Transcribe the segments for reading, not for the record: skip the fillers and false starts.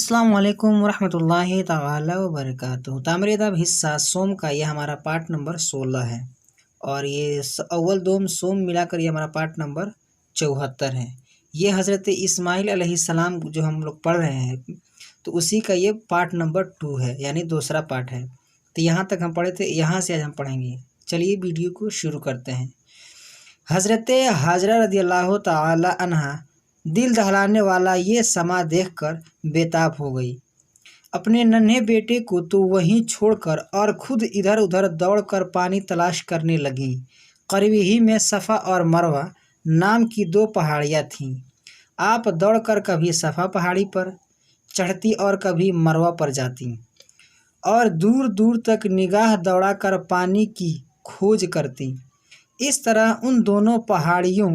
अस्सलाम वालेकुम वरहमतुल्लाहि ताला वबरकातुहू। तामीर अदब हिस्सा सोम का ये हमारा पार्ट नंबर 16 है और ये अव्वल दोम सोम मिलाकर ये हमारा पार्ट नंबर 74 है। ये हज़रत इस्माइल अलैहिस्सलाम जो हम लोग पढ़ रहे हैं तो उसी का ये पार्ट नंबर 2 है, यानी दूसरा पार्ट है। तो यहाँ तक हम पढ़े थे, यहाँ से आज हम पढ़ेंगे। चलिए वीडियो को शुरू करते हैं। हज़रत हाजरा रदियल्लाहु ताला अन्हा दिल दहलाने वाला ये समा देखकर बेताब हो गई। अपने नन्हे बेटे को तो वहीं छोड़कर और खुद इधर उधर दौड़कर पानी तलाश करने लगी। करीब ही में सफ़ा और मरवा नाम की 2 पहाड़ियाँ थीं। आप दौड़कर कभी सफ़ा पहाड़ी पर चढ़ती और कभी मरवा पर जाती और दूर दूर तक निगाह दौड़ाकर पानी की खोज करती। इस तरह उन दोनों पहाड़ियों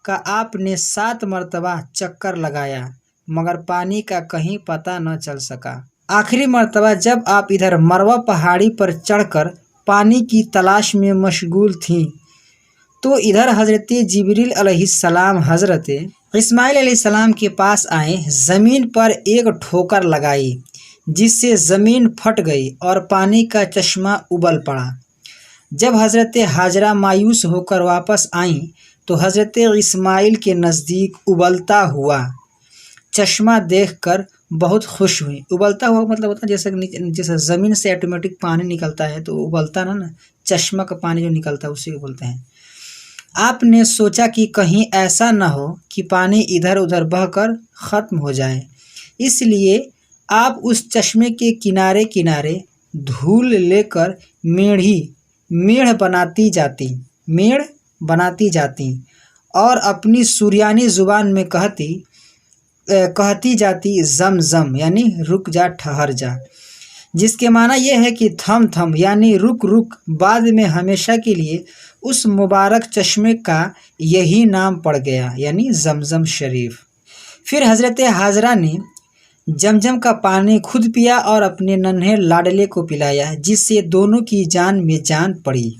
का आपने 7 मरतबा चक्कर लगाया, मगर पानी का कहीं पता न चल सका। आखिरी मरतबा जब आप इधर मरवा पहाड़ी पर चढ़कर पानी की तलाश में मशगूल थीं तो इधर हज़रत जिब्रील अलैहिस्सलाम हज़रत इस्माइल अलैहिस्सलाम के पास आए। ज़मीन पर एक ठोकर लगाई जिससे ज़मीन फट गई और पानी का चश्मा उबल पड़ा। जब हज़रत हाजरा मायूस होकर वापस आईं तो हज़रत इस्माइल के नज़दीक उबलता हुआ चश्मा देखकर बहुत खुश हुई। उबलता हुआ मतलब होता है जैसे ज़मीन से ऑटोमेटिक पानी निकलता है तो उबलता ना चश्मा का पानी जो निकलता है उसी को बोलते हैं। आपने सोचा कि कहीं ऐसा न हो कि पानी इधर उधर बहकर ख़त्म हो जाए, इसलिए आप उस चश्मे के किनारे किनारे धूल लेकर मेढ़ बनाती जाती और अपनी सुरयानी ज़ुबान में कहती जाती ज़म ज़म यानी रुक जा, ठहर जा, जिसके माना यह है कि थम थम यानी रुक रुक। बाद में हमेशा के लिए उस मुबारक चश्मे का यही नाम पड़ गया, यानी ज़मज़म शरीफ। फिर हज़रत हाजरा ने जमजम का पानी खुद पिया और अपने नन्हे लाडले को पिलाया, जिससे दोनों की जान में जान पड़ी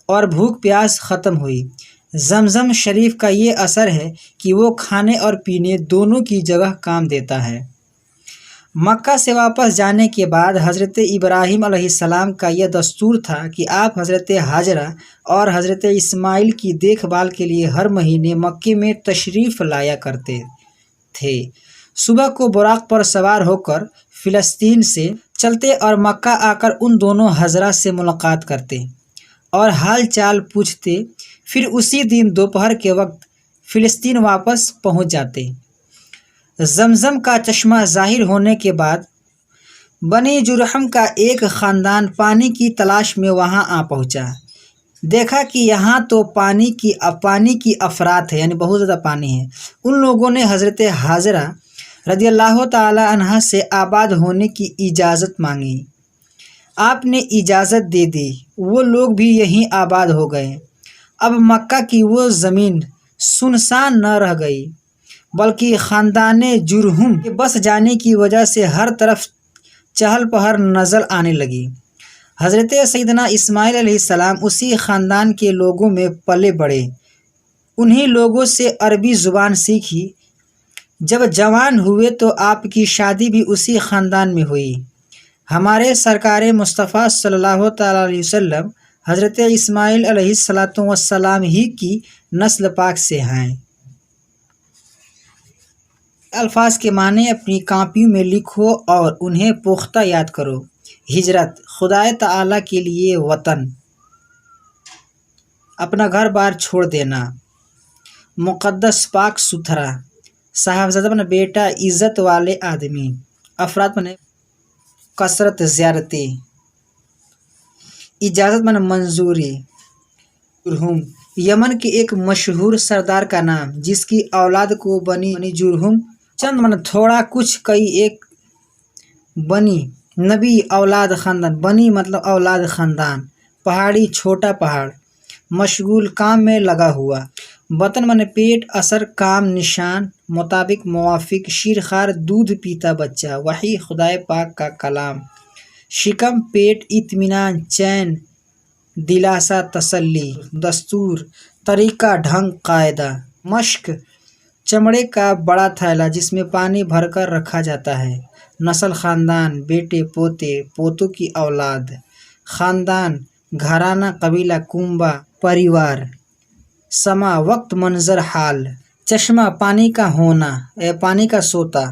और भूख प्यास ख़त्म हुई। ज़मज़म शरीफ का ये असर है कि वो खाने और पीने दोनों की जगह काम देता है। मक्का से वापस जाने के बाद हज़रत इब्राहीम अलैहिस्सलाम का यह दस्तूर था कि आप हज़रत हाजरा और हज़रत इस्माइल की देखभाल के लिए हर महीने मक्के में तशरीफ़ लाया करते थे। सुबह को बुराक पर सवार होकर फ़िलिस्तीन से चलते और मक्का आकर उन दोनों हजरा से मुलाकात करते और हाल चाल पूछते। फिर उसी दिन दोपहर के वक्त फ़िलिस्तीन वापस पहुंच जाते। ज़मज़म का चश्मा ज़ाहिर होने के बाद बनी जुरहम का एक ख़ानदान पानी की तलाश में वहां आ पहुंचा। देखा कि यहाँ तो पानी की अफरात है, यानी बहुत ज़्यादा पानी है। उन लोगों ने हज़रत हाजरा रदियल्लाहु ताला अन्हा से आबाद होने की इजाज़त मांगी। आपने इजाज़त दे दी। वो लोग भी यहीं आबाद हो गए। अब मक्का की वो ज़मीन सुनसान न रह गई, बल्कि ख़ानदाने जुरहुम के बस जाने की वजह से हर तरफ चहल पहल नज़र आने लगी। हज़रत सैयदना इस्माइल अलैहिस्सलाम उसी ख़ानदान के लोगों में पले बढ़े। उन्हीं लोगों से अरबी ज़ुबान सीखी। जब जवान हुए तो आपकी शादी भी उसी ख़ानदान में हुई। हमारे सरकार मुस्तफ़ा सल्लल्लाहु तआला अलैहि वसल्लम हज़रत इस्माइल अलैहिस्सलातु वस्सलाम ही की नस्ल पाक से हैं। अल्फाज के माने अपनी कापियों में लिखो और उन्हें पुख्ता याद करो। हिजरत, खुदाए ताला के लिए वतन, अपना घर बार छोड़ देना। मुक़द्दस, पाक सुथरा। साहबज़ादा बने बेटा, इज़्ज़त वाले आदमी। अफराद बने कसरत, ज़्यारती। इजाज़त बने मंजूरी। जुरहुम, यमन के एक मशहूर सरदार का नाम, जिसकी औलाद को बनी जुरहुम, चंद मन थोड़ा कुछ कई एक बनी नबी औलाद ख़ानदान। बनी मतलब औलाद ख़ानदान। पहाड़ी, छोटा पहाड़। मशगूल, काम में लगा हुआ। वतन मन पेट, असर, काम, निशान, मुताबिक, मुवाफिक। शीरखार, दूध पीता बच्चा। वही, खुदाए पाक का कलाम। शिकम, पेट, इत्मीनान, चैन, दिलासा, तसल्ली। दस्तूर, तरीका, ढंग, कायदा। मश्क, चमड़े का बड़ा थैला जिसमें पानी भरकर रखा जाता है। नस्ल खानदान, बेटे पोते, पोतों की औलाद। खानदान घराना, कबीला, कुंबा, परिवार। समा वक्त, मंजर, हाल। चश्मा पानी का होना, पानी का सोता।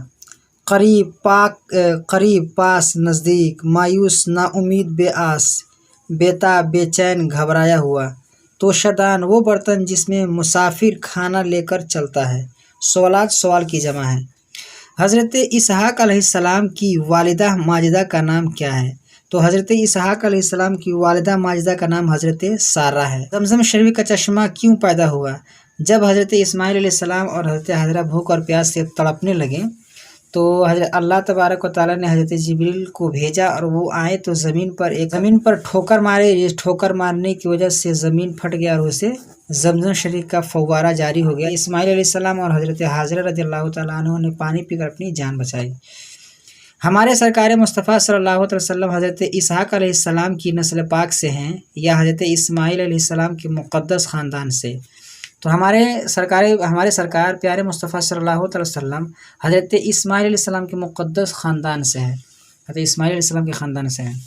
करीब करीब, पास, नज़दीक। मायूस नाउम्मीद, बेआस। बेताब बेचैन, घबराया हुआ। तोशदान वो बर्तन जिसमें मुसाफिर खाना लेकर चलता है। सवालात सवाल की जमा है। हज़रत इसहाक़ अलैहिस्सलाम की वालिदा माजिदा का नाम क्या है? तो हज़रत इसहाक़ अलैहिस्सलाम की वालिदा माजिदा का नाम हज़रत सारा है। ज़मज़म शरीफ का चश्मा क्यों पैदा हुआ? जब हज़रत इस्माइल अलैहिस्सलाम और हज़रत हाजरा भूख और प्यास से तड़पने लगे तो हज़रत अल्लाह तबारक व तआला ने हज़रत जिब्रील को भेजा और वो आए तो ज़मीन पर ठोकर मारे। ये ठोकर मारने की वजह से ज़मीन फट गया और उसे ज़मज़म शरीफ का फव्वारा जारी हो गया। इस्माइल अलैहिस्सलाम और हज़रत हाजरा रज़ियल्लाहु तआला अन्हा ने पानी पीकर अपनी जान बचाई। हमारे सरकार मुस्तफ़ा सल्लल्लाहु अलैहि वसल्लम हज़रत इसहाक़ अलैहिस्सलाम की नस्ल पाक से हैं या हज़रत इस्माइल अलैहिस्सलाम के मुक़द्दस ख़ानदान से? तो हमारे सरकार प्यारे मुस्तफ़ा सल्लल्लाहु अलैहि वसल्लम हज़रत इस्माइल अलैहिस्सलाम के मुक़द्दस ख़ानदान से है, हज़रत इस्माइल अलैहिस्सलाम के ख़ानदान से हैं।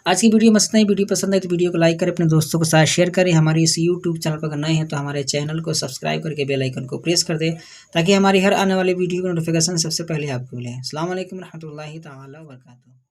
आज की वीडियो मस्त नहीं, वीडियो पसंद है तो वीडियो को लाइक करें, अपने दोस्तों के साथ शेयर करें। हमारे इस यूट्यूब चैनल पर अगर नए हैं तो हमारे चैनल को सब्सक्राइब करके बेल आइकन को प्रेस कर दें ताकि हमारी हर आने वाली वीडियो की नोटिफिकेशन सबसे पहले आपको मिले। अस्सलाम वालेकुम रहमतुल्लाहि तआला व बरकातुहू।